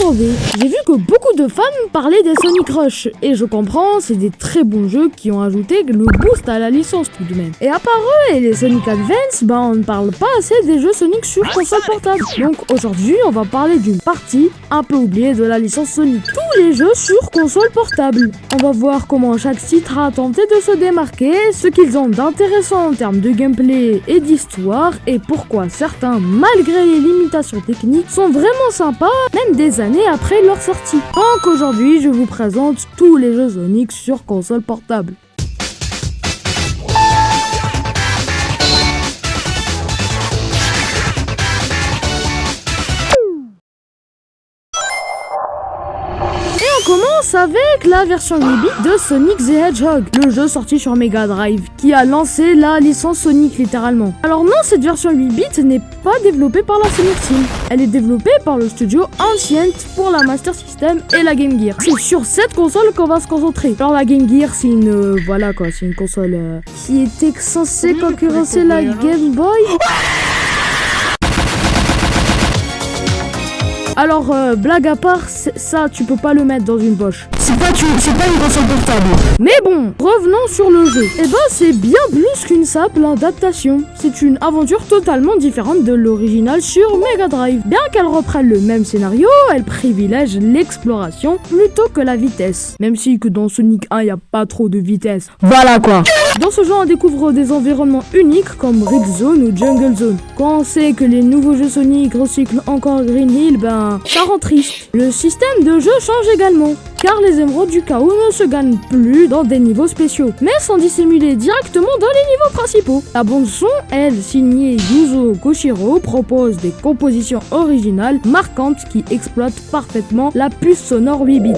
demandé. J'ai vu que beaucoup de fans parlaient des Sonic Rush, et je comprends, c'est des très bons jeux qui ont ajouté le boost à la licence tout de même. Et à part eux et les Sonic Advance, on ne parle pas assez des jeux Sonic sur console portable. Donc aujourd'hui, on va parler d'une partie un peu oubliée de la licence Sonic. Tous les jeux sur console portable. On va voir comment chaque titre a tenté de se démarquer, ce qu'ils ont d'intéressant en termes de gameplay et d'histoire, et pourquoi certains, malgré les limitations techniques, sont vraiment sympas, même des années après leur sortie. Donc aujourd'hui, je vous présente tous les jeux Sonic sur console portable. On commence avec la version 8-bit de Sonic the Hedgehog, le jeu sorti sur Mega Drive, qui a lancé la licence Sonic littéralement. Alors non, cette version 8-bit n'est pas développée par la Sonic Team. Elle est développée par le studio Ancient pour la Master System et la Game Gear. C'est sur cette console qu'on va se concentrer. Alors la Game Gear, c'est une c'est une console qui était censée concurrencer la Game Boy. Alors, blague à part, ça, tu peux pas le mettre dans une poche. C'est pas une console portable. Mais bon, revenons sur le jeu. C'est bien plus qu'une simple adaptation. C'est une aventure totalement différente de l'original sur Mega Drive. Bien qu'elle reprenne le même scénario, elle privilège l'exploration plutôt que la vitesse. Même si que dans Sonic 1, il y a pas trop de vitesse. Voilà quoi. Dans ce jeu, on découvre des environnements uniques comme Red Zone ou Jungle Zone. Quand on sait que les nouveaux jeux Sonic recyclent encore Green Hill, ça rend triste. Le système de jeu change également, car les émeraudes du chaos ne se gagnent plus dans des niveaux spéciaux, mais sont dissimulés directement dans les niveaux principaux. La bande son, elle, signée Yuzo Koshiro, propose des compositions originales marquantes qui exploitent parfaitement la puce sonore 8 bits.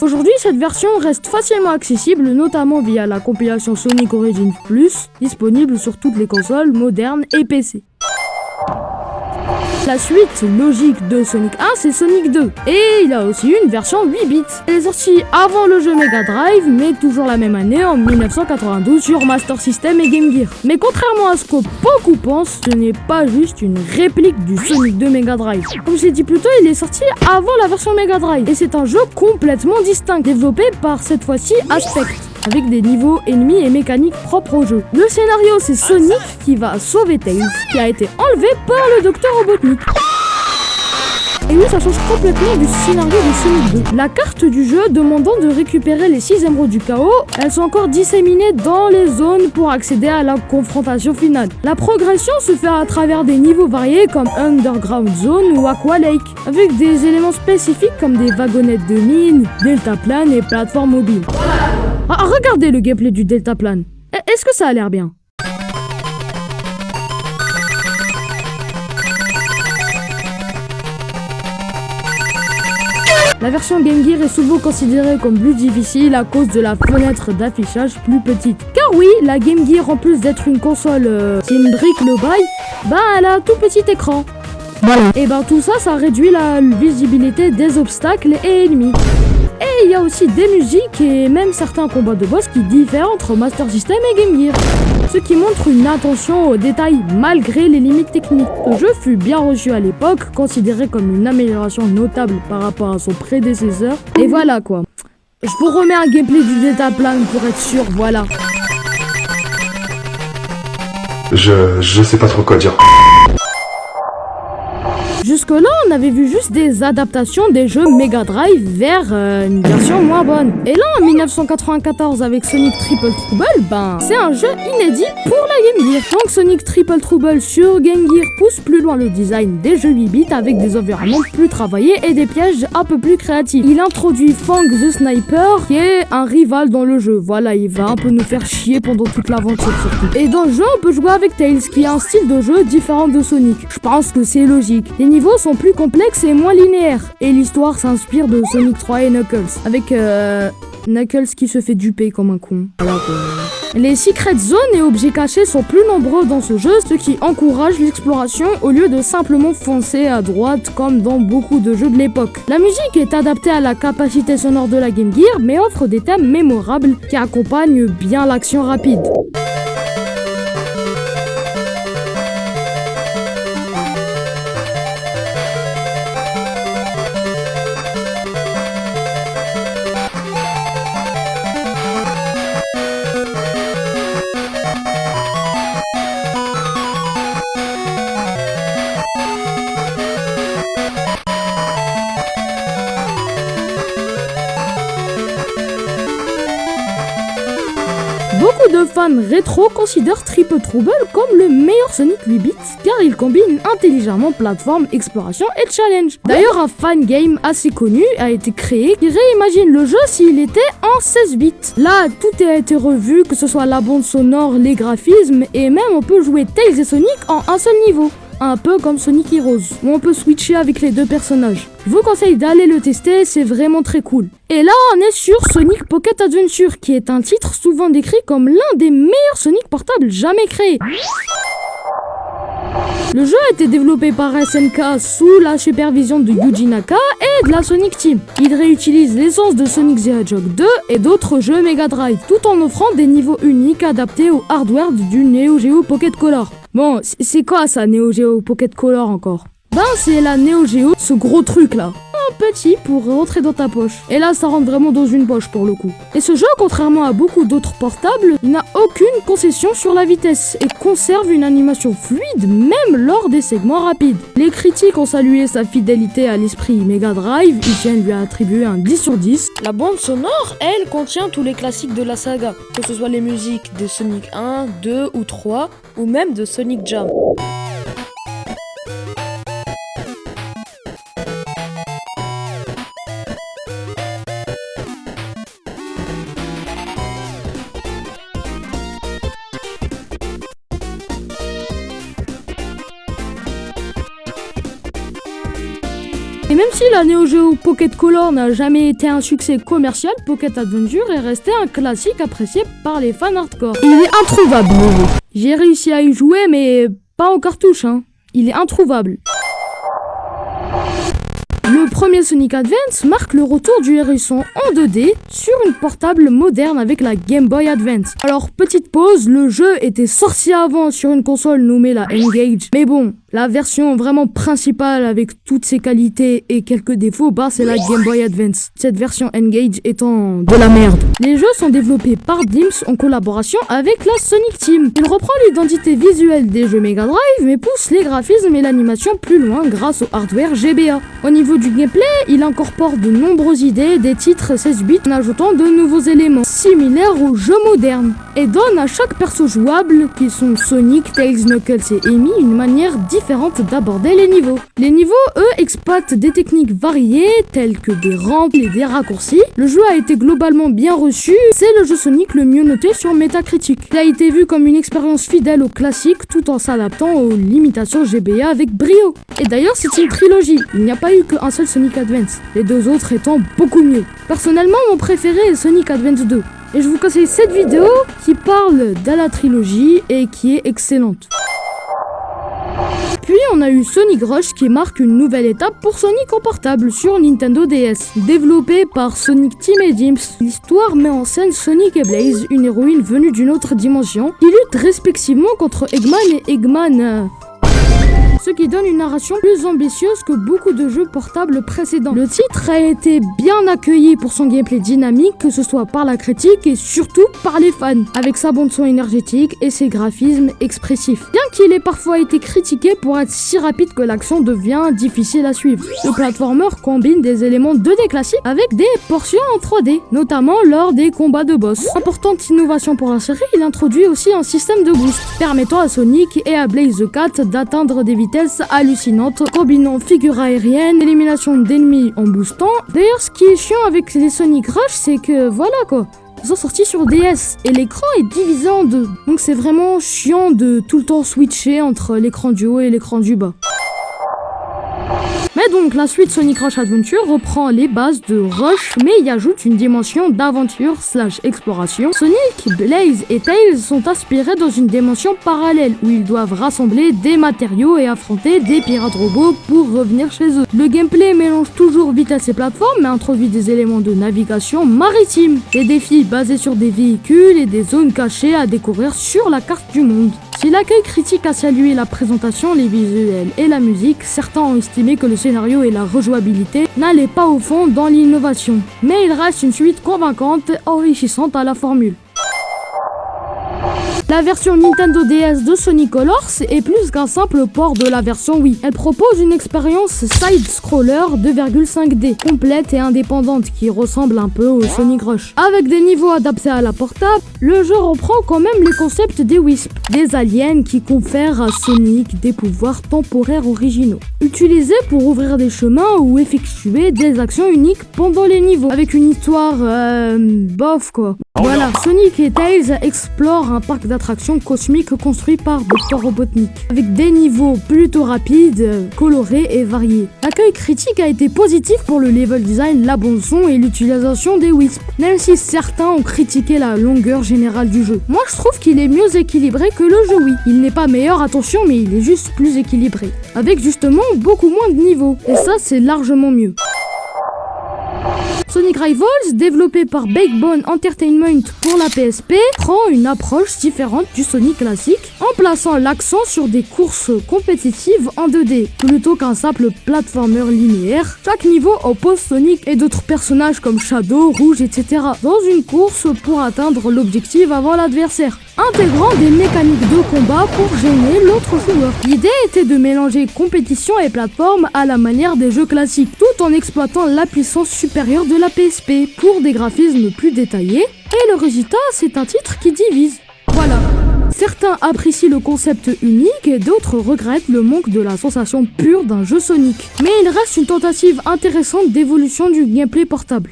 Aujourd'hui, cette version reste facilement accessible, notamment via la compilation Sonic Origins Plus, disponible sur toutes les consoles modernes et PC. La suite logique de Sonic 1, c'est Sonic 2. Et il a aussi une version 8 bits. Elle est sortie avant le jeu Mega Drive, mais toujours la même année, en 1992, sur Master System et Game Gear. Mais contrairement à ce que beaucoup pensent, ce n'est pas juste une réplique du Sonic 2 Mega Drive. Comme je l'ai dit plus tôt, il est sorti avant la version Mega Drive. Et c'est un jeu complètement distinct, développé par cette fois-ci Aspect, avec des niveaux ennemis et mécaniques propres au jeu. Le scénario, c'est Sonic qui va sauver Tails, qui a été enlevé par le Docteur Robotnik. Et oui, ça change complètement du scénario de Sonic 2. La carte du jeu demandant de récupérer les 6 émeraudes du chaos, elles sont encore disséminées dans les zones pour accéder à la confrontation finale. La progression se fait à travers des niveaux variés comme Underground Zone ou Aqua Lake, avec des éléments spécifiques comme des wagonnettes de mine, deltaplane et plateformes mobiles. Regardez le gameplay du deltaplane. Est-ce que ça a l'air bien ? La version Game Gear est souvent considérée comme plus difficile à cause de la fenêtre d'affichage plus petite. Car oui, la Game Gear, en plus d'être une console c'est une brique le bail, elle a un tout petit écran. Voilà. Et tout ça, ça réduit la visibilité des obstacles et ennemis. Et il y a aussi des musiques et même certains combats de boss qui diffèrent entre Master System et Game Gear, ce qui montre une attention aux détails malgré les limites techniques. Ce jeu fut bien reçu à l'époque, considéré comme une amélioration notable par rapport à son prédécesseur. Et voilà quoi. Je vous remets un gameplay du deltaplane pour être sûr, voilà. Je sais pas trop quoi dire. Jusque-là, on avait vu juste des adaptations des jeux Mega Drive vers une version moins bonne. Et là, en 1994, avec Sonic Triple Trouble, c'est un jeu inédit pour la Game Gear. Donc Sonic Triple Trouble sur Game Gear pousse plus loin le design des jeux 8 bits avec des environnements plus travaillés et des pièges un peu plus créatifs. Il introduit Fang the Sniper, qui est un rival dans le jeu. Voilà, il va un peu nous faire chier pendant toute l'aventure surtout. Et dans le jeu, on peut jouer avec Tails, qui a un style de jeu différent de Sonic. Je pense que c'est logique. Les niveaux sont plus complexes et moins linéaires, et l'histoire s'inspire de Sonic 3 et Knuckles, avec Knuckles qui se fait duper comme un con. Voilà quoi. Les secret zones et objets cachés sont plus nombreux dans ce jeu, ce qui encourage l'exploration au lieu de simplement foncer à droite comme dans beaucoup de jeux de l'époque. La musique est adaptée à la capacité sonore de la Game Gear, mais offre des thèmes mémorables qui accompagnent bien l'action rapide. Beaucoup de fans rétro considèrent Triple Trouble comme le meilleur Sonic 8 bits car il combine intelligemment plateforme, exploration et challenge. D'ailleurs, un fan game assez connu a été créé qui réimagine le jeu s'il était en 16 bits. Là, tout a été revu, que ce soit la bande sonore, les graphismes et même on peut jouer Tails et Sonic en un seul niveau. Un peu comme Sonic Heroes, où on peut switcher avec les deux personnages. Je vous conseille d'aller le tester, c'est vraiment très cool. Et là, on est sur Sonic Pocket Adventure, qui est un titre souvent décrit comme l'un des meilleurs Sonic portables jamais créés. Le jeu a été développé par SNK sous la supervision de Yuji Naka et de la Sonic Team. Il réutilise l'essence de Sonic the Hedgehog 2 et d'autres jeux Mega Drive, tout en offrant des niveaux uniques adaptés au hardware du Neo Geo Pocket Color. Bon, c'est quoi ça, Neo Geo Pocket Color encore? Ben, c'est la Neo Geo, ce gros truc là. Petit pour rentrer dans ta poche. Et là, ça rentre vraiment dans une poche pour le coup. Et ce jeu, contrairement à beaucoup d'autres portables, il n'a aucune concession sur la vitesse et conserve une animation fluide même lors des segments rapides. Les critiques ont salué sa fidélité à l'esprit Mega Drive, Etienne lui a attribué un 10 sur 10. La bande sonore, elle, contient tous les classiques de la saga, que ce soit les musiques de Sonic 1, 2 ou 3, ou même de Sonic Jam. Et même si la Neo Geo Pocket Color n'a jamais été un succès commercial, Pocket Adventure est resté un classique apprécié par les fans hardcore. Il est introuvable. J'ai réussi à y jouer, mais pas en cartouche, hein. Il est introuvable. Le premier Sonic Advance marque le retour du hérisson en 2D sur une portable moderne avec la Game Boy Advance. Alors, petite pause, le jeu était sorti avant sur une console nommée la N-Gage. Mais bon, la version vraiment principale avec toutes ses qualités et quelques défauts, bah c'est la Game Boy Advance. Cette version N-Gage étant de la merde. Les jeux sont développés par Dimps en collaboration avec la Sonic Team. Il reprend l'identité visuelle des jeux Mega Drive mais pousse les graphismes et l'animation plus loin grâce au hardware GBA. Au niveau du gameplay, il incorpore de nombreuses idées des titres 16 bits en ajoutant de nouveaux éléments similaires aux jeux modernes et donne à chaque perso jouable, qui sont Sonic, Tails, Knuckles et Amy, une manière différente d'aborder les niveaux. Les niveaux, eux, exploitent des techniques variées telles que des rampes et des raccourcis. Le jeu a été globalement bien reçu, c'est le jeu Sonic le mieux noté sur Metacritic. Il a été vu comme une expérience fidèle au classique tout en s'adaptant aux limitations GBA avec brio. Et d'ailleurs, c'est une trilogie, il n'y a pas eu qu'un seul Sonic Advance, les deux autres étant beaucoup mieux. Personnellement, mon préféré est Sonic Advance 2. Et je vous conseille cette vidéo qui parle de la trilogie et qui est excellente. Puis on a eu Sonic Rush qui marque une nouvelle étape pour Sonic en portable sur Nintendo DS. Développé par Sonic Team et Dimps, l'histoire met en scène Sonic et Blaze, une héroïne venue d'une autre dimension, qui luttent respectivement contre Eggman et Eggman. Ce qui donne une narration plus ambitieuse que beaucoup de jeux portables précédents. Le titre a été bien accueilli pour son gameplay dynamique, que ce soit par la critique et surtout par les fans, avec sa bande-son énergétique et ses graphismes expressifs. Bien qu'il ait parfois été critiqué pour être si rapide que l'action devient difficile à suivre. Le platformer combine des éléments 2D classiques avec des portions en 3D, notamment lors des combats de boss. Importante innovation pour la série, il introduit aussi un système de boost, permettant à Sonic et à Blaze the Cat d'atteindre des vitesses hallucinantes, combinant figure aérienne, élimination d'ennemis en boostant. D'ailleurs, ce qui est chiant avec les Sonic Rush, c'est que voilà quoi, ils sont sortis sur DS et l'écran est divisé en deux. Donc c'est vraiment chiant de tout le temps switcher entre l'écran du haut et l'écran du bas. Mais Et donc la suite Sonic Rush Adventure reprend les bases de Rush, mais y ajoute une dimension d'aventure / exploration. Sonic, Blaze et Tails sont inspirés dans une dimension parallèle où ils doivent rassembler des matériaux et affronter des pirates robots pour revenir chez eux. Le gameplay mélange toujours vitesse et plateforme, mais introduit des éléments de navigation maritime, des défis basés sur des véhicules et des zones cachées à découvrir sur la carte du monde. Si l'accueil critique a salué la présentation, les visuels et la musique, certains ont estimé que le scénario et la rejouabilité n'allaient pas au fond dans l'innovation. Mais il reste une suite convaincante et enrichissante à la formule. La version Nintendo DS de Sonic Colors est plus qu'un simple port de la version Wii. Elle propose une expérience side-scroller 2,5D, complète et indépendante qui ressemble un peu au Sonic Rush. Avec des niveaux adaptés à la portable, le jeu reprend quand même les concepts des Wisp, des aliens qui confèrent à Sonic des pouvoirs temporaires originaux, utilisés pour ouvrir des chemins ou effectuer des actions uniques pendant les niveaux, avec une histoire bof quoi. Voilà, Sonic et Tails explorent un parc d'attractions cosmiques construit par Dr. Robotnik, avec des niveaux plutôt rapides, colorés et variés. L'accueil critique a été positif pour le level design, la bande son et l'utilisation des Wisps, même si certains ont critiqué la longueur générale du jeu. Moi je trouve qu'il est mieux équilibré que le jeu Wii. Il n'est pas meilleur, attention, mais il est juste plus équilibré, avec justement beaucoup moins de niveaux, et ça c'est largement mieux. Sonic Rivals, développé par Backbone Entertainment pour la PSP, prend une approche différente du Sonic classique en plaçant l'accent sur des courses compétitives en 2D plutôt qu'un simple platformer linéaire. Chaque niveau oppose Sonic et d'autres personnages comme Shadow, Rouge, etc. dans une course pour atteindre l'objectif avant l'adversaire, intégrant des mécaniques de combat pour gêner l'autre joueur. L'idée était de mélanger compétition et plateforme à la manière des jeux classiques, tout en exploitant la puissance supérieure de la PSP pour des graphismes plus détaillés, et le résultat c'est un titre qui divise. Voilà. Certains apprécient le concept unique et d'autres regrettent le manque de la sensation pure d'un jeu Sonic. Mais il reste une tentative intéressante d'évolution du gameplay portable.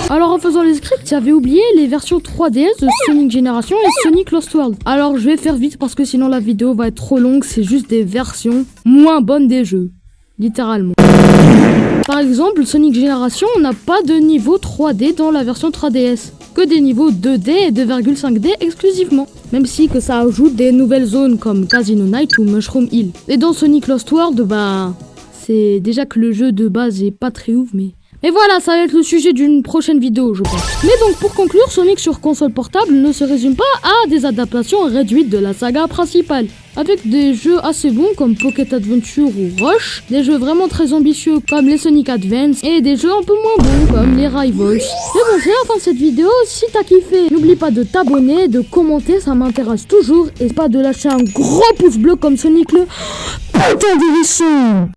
Alors en faisant les scripts, j'avais oublié les versions 3DS de Sonic Generation et Sonic Lost World. Alors je vais faire vite parce que sinon la vidéo va être trop longue, c'est juste des versions moins bonnes des jeux. Littéralement. Par exemple, Sonic Generation, on n'a pas de niveau 3D dans la version 3DS, que des niveaux 2D et 2,5D exclusivement, même si que ça ajoute des nouvelles zones comme Casino Night ou Mushroom Hill. Et dans Sonic Lost World, c'est déjà que le jeu de base est pas très ouf, mais voilà, ça va être le sujet d'une prochaine vidéo, je pense. Mais donc, pour conclure, Sonic sur console portable ne se résume pas à des adaptations réduites de la saga principale, avec des jeux assez bons comme Pocket Adventure ou Rush, des jeux vraiment très ambitieux comme les Sonic Advance, et des jeux un peu moins bons comme les Rivals. Mais bon, c'est la fin de cette vidéo. Si t'as kiffé, n'oublie pas de t'abonner, de commenter, ça m'intéresse toujours, et pas de lâcher un gros pouce bleu comme Sonic le putain de hérisson.